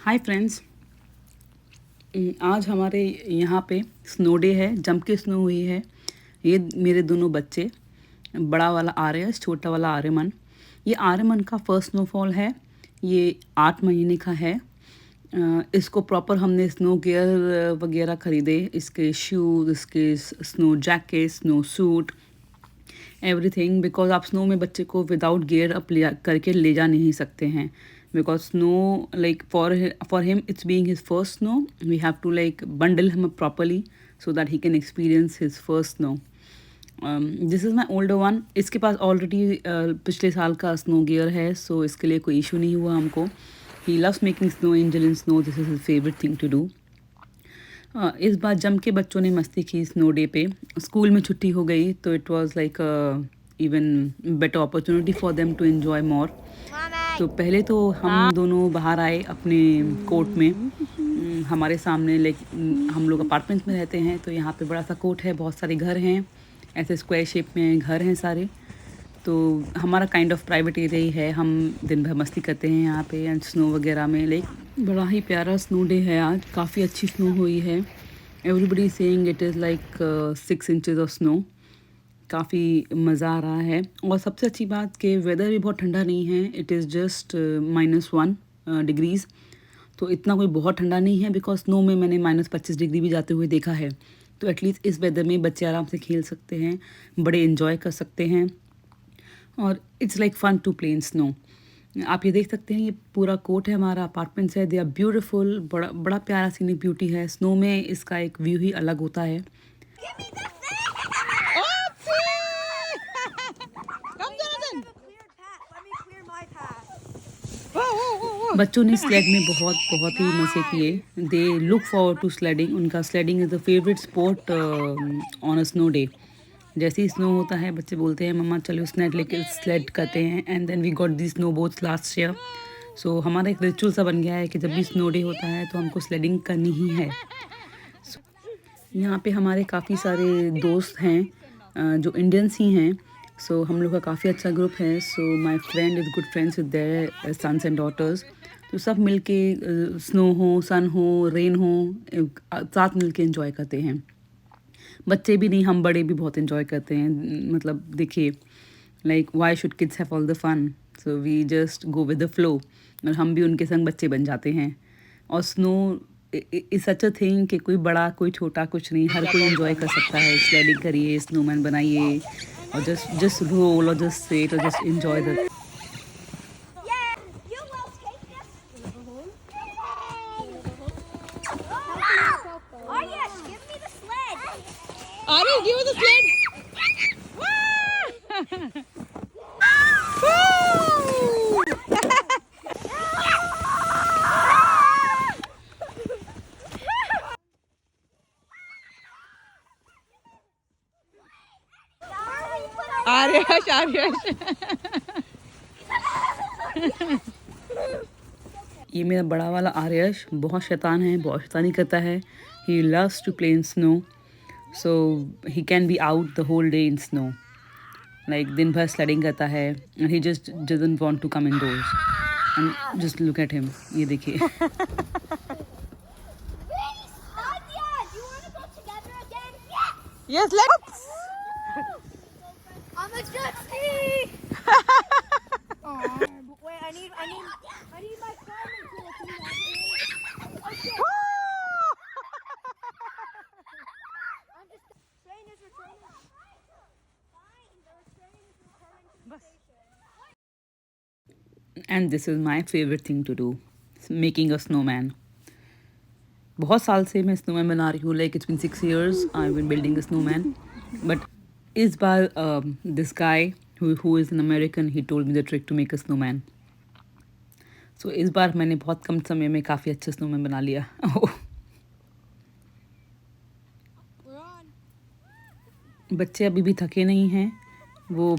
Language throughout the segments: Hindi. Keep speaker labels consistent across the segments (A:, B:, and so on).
A: Hi friends. आज हमारे यहाँ पे स्नो डे है, जम के स्नो हुई है। ये मेरे दोनों बच्चे, बड़ा वाला आर्यस, छोटा वाला आर्यमन। ये आर्यमन का फर्स्ट स्नोफॉल है। ये 8 महीने का है। इसको प्रॉपर हमने स्नो गियर वगैरह ख़रीदे, इसके शूज़, इसके snow jacket, snow suit, everything, because आप स्नो में बच्चे को विदाउट गियर अप ले करके ले जा नहीं सकते हैं, because snow, like for him it's being his first snow. We have to like bundle him up properly so that he can experience his first snow. This is my older one. इसके पास ऑलरेडी पिछले साल का स्नो गियर है, सो इसके लिए कोई इशू नहीं हुआ हमको. He loves making snow angel in snow. This is his favorite thing to do. इस बार जम के बच्चों ने मस्ती की स्नो डे पे. स्कूल में छुट्टी हो गई तो it was like even better opportunity for them to enjoy more. तो पहले तो हम दोनों बाहर आए अपने कोर्ट में. हमारे सामने लाइक हम लोग अपार्टमेंट्स में रहते हैं, तो यहाँ पे बड़ा सा कोर्ट है, बहुत सारे घर हैं, ऐसे स्क्वायर शेप में घर हैं सारे. तो हमारा काइंड ऑफ प्राइवेट एरिया ही है. हम दिन भर मस्ती करते हैं यहाँ पे एंड स्नो वगैरह में. लाइक बड़ा ही प्यारा स्नो डे है आज. काफ़ी अच्छी स्नो हुई है. Everybody saying it is like 6 inches of snow. काफ़ी मज़ा आ रहा है. और सबसे अच्छी बात कि वेदर भी बहुत ठंडा नहीं है. It is just -1 degrees. तो इतना कोई बहुत ठंडा नहीं है, बिकॉज स्नो में मैंने -25 डिग्री भी जाते हुए देखा है. तो एटलीस्ट इस वेदर में बच्चे आराम से खेल सकते हैं, बड़े इन्जॉय कर सकते हैं, और it's like fun to play in snow. आप ये देख सकते हैं, ये पूरा कोर्ट है, हमारा अपार्टमेंट्स है. They are beautiful. बड़ा बड़ा प्यारा सीनिक ब्यूटी है. स्नो में इसका एक व्यू ही अलग होता है. बच्चों ने स्लेड में बहुत ही मज़े किए. They look forward to sledding. उनका sledding is the favourite sport on a snow day. जैसे ही स्नो होता है बच्चे बोलते हैं मम्मा चलो स्लेड लेके स्लेड करते हैं. And then we got the snow boats last year. So हमारा एक रिचुअल सा बन गया है कि जब भी स्नो डे होता है तो हमको स्लेडिंग करनी ही है. यहाँ पे हमारे काफ़ी सारे दोस्त हैं जो इंडियंस ही हैं. सो हम लोग का काफ़ी अच्छा ग्रुप है. So my friend is good friends with their sons and daughters. तो सब मिल के स्नो हो, सन हो, रेन हो, साथ मिल के इन्जॉय करते हैं. बच्चे भी नहीं, हम बड़े भी बहुत इन्जॉय करते हैं. मतलब देखिए, like why should kids have all the fun. So we just go with the flow, और हम भी उनके संग बच्चे बन जाते हैं. और snow is such a thing कि कोई बड़ा कोई छोटा कुछ नहीं, हर कोई इन्जॉय कर सकता है. स्लाइडिंग करिए, स्नोमैन बनाइए, और जस्ट रोल, और जस्ट सेट, और just enjoy the.
B: Ari, give us a sled. Aryash.
A: ये मेरा बड़ा वाला आर्यश बहुत शैतान है, बहुत शैतानी करता है. He loves to play in snow. So he can be out the whole day in snow. Like दिन भर स्लाइडिंग करता है. And he just doesn't want to come indoors. And just look at him. ये देखिए.
B: Yes, let's.
C: On the jet ski. Wait, I need my climbing tool to do that. Okay. I'm just train is returning. Fine, the train is returning to the station.
A: And this is my favourite thing to do, making a snowman. बहुत साल से मैं स्नोमैन बना रही हूँ. Like it's been 6 years I have been building a snowman. But इस बार this guy who is an American, he told me the trick to make a snowman. So इस बार मैंने बहुत कम समय में काफ़ी अच्छा स्नोमैन बना लिया. बच्चे अभी भी थके नहीं हैं. वो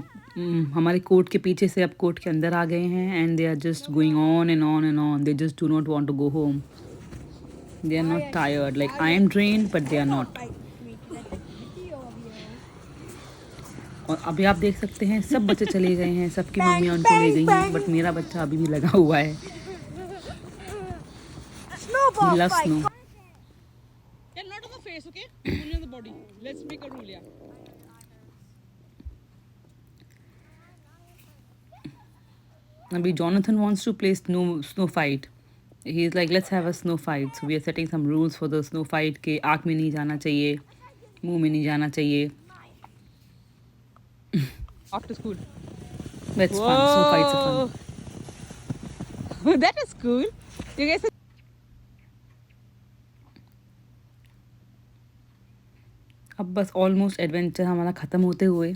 A: हमारे कोर्ट के पीछे से अब कोर्ट के अंदर आ गए हैं. And they are just going on and on and on. They just do not want to go home. They are not tired. Like I am drained but they are not. और अभी आप देख सकते हैं सब बच्चे चले गए हैं, सबकी मम्मियाँ उनको ले गई हैं, बट मेरा बच्चा अभी भी लगा हुआ है.
C: snowball
A: loves
C: fight.
A: snow.
B: Yeah, not on the face, okay? Only on the body. Let's make a rule, yeah.
A: Abhi Jonathan wants to play snow fight. He's like, let's have a snow fight. So we are setting some rules for the snow fight के आँख में नहीं जाना चाहिए, मुंह में नहीं जाना चाहिए.
B: After school.
A: That's fun. Snow fights are fun.
B: Whoa. That is cool. You guys are
A: अब बस ऑलमोस्ट एडवेंचर हमारा ख़त्म होते हुए.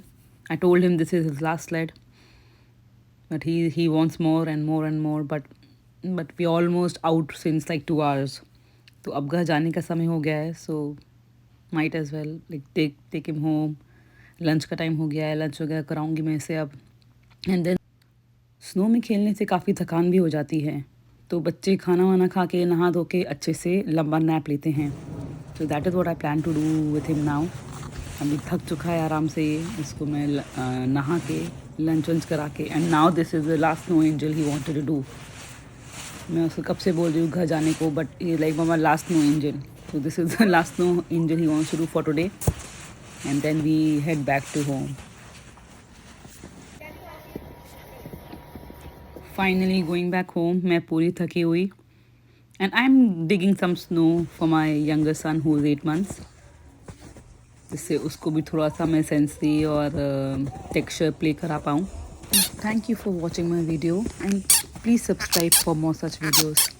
A: I told him this is his last sled, but he wants more and more and more. But we almost out since like 2 hours. तो अब घर जाने का समय हो गया है. So might as well like take him home. Lunch का टाइम हो गया है. लंच वगैरह कराऊंगी मैं इसे अब. एंड देन स्नो में खेलने से काफ़ी थकान भी हो जाती है. तो बच्चे खाना वाना खा के नहा धो के अच्छे से लंबा नैप लेते हैं. So that is what I plan to do with him now. अभी थक चुका है आराम से ये. इसको मैं नहा के लंच वंच करा के. And now this is the last snow angel he wanted to do. मैं उसको कब से बोल रही हूँ घर जाने को, बट ये like mama last snow angel. So this is the last snow angel he wants to do for today. And then we head back to home. Finally going back home. मैं पूरी थकी हुई. And I'm digging some snow for my younger son who is 8 months. जिससे उसको भी थोड़ा सा मैं सेंसी और टेक्सचर प्ले करा पाऊँ. Thank you for watching my video and please subscribe for more such videos.